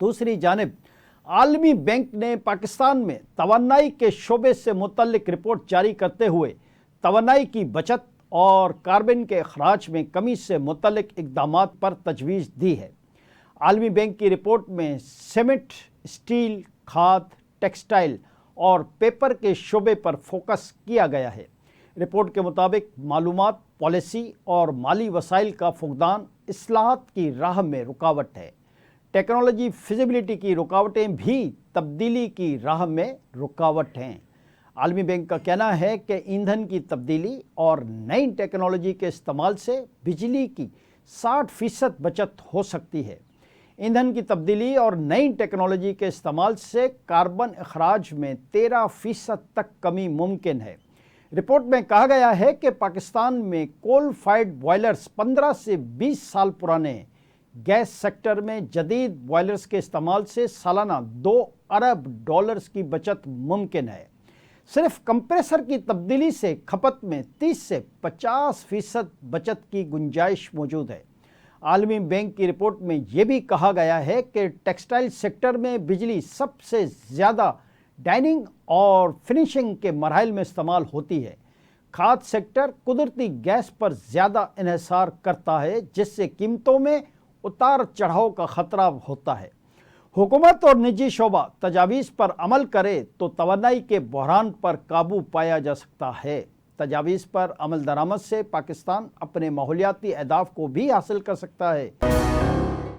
دوسری جانب عالمی بینک نے پاکستان میں توانائی کے شعبے سے متعلق رپورٹ جاری کرتے ہوئے توانائی کی بچت اور کاربن کے اخراج میں کمی سے متعلق اقدامات پر تجویز دی ہے۔ عالمی بینک کی رپورٹ میں سیمنٹ، اسٹیل، کھاد، ٹیکسٹائل اور پیپر کے شعبے پر فوکس کیا گیا ہے۔ رپورٹ کے مطابق معلومات، پالیسی اور مالی وسائل کا فقدان اصلاحات کی راہ میں رکاوٹ ہے۔ ٹیکنالوجی فیزیبلٹی کی رکاوٹیں بھی تبدیلی کی راہ میں رکاوٹ ہیں۔ عالمی بینک کا کہنا ہے کہ ایندھن کی تبدیلی اور نئی ٹیکنالوجی کے استعمال سے بجلی کی 60% بچت ہو سکتی ہے۔ ایندھن کی تبدیلی اور نئی ٹیکنالوجی کے استعمال سے کاربن اخراج میں 13% تک کمی ممکن ہے۔ رپورٹ میں کہا گیا ہے کہ پاکستان میں کول فائرڈ بوائلرز 15 سے 20 سال پرانے ہیں۔ گیس سیکٹر میں جدید بوائلرز کے استعمال سے سالانہ $2 ارب کی بچت ممکن ہے۔ صرف کمپریسر کی تبدیلی سے کھپت میں 30 سے 50% بچت کی گنجائش موجود ہے۔ عالمی بینک کی رپورٹ میں یہ بھی کہا گیا ہے کہ ٹیکسٹائل سیکٹر میں بجلی سب سے زیادہ ڈائننگ اور فنیشنگ کے مراحل میں استعمال ہوتی ہے۔ کھاد سیکٹر قدرتی گیس پر زیادہ انحصار کرتا ہے، جس سے قیمتوں میں اتار چڑھاؤ کا خطرہ ہوتا ہے۔ حکومت اور نجی شعبہ تجاویز پر عمل کرے تو توانائی کے بحران پر قابو پایا جا سکتا ہے۔ تجاویز پر عمل درآمد سے پاکستان اپنے ماحولیاتی اہداف کو بھی حاصل کر سکتا ہے۔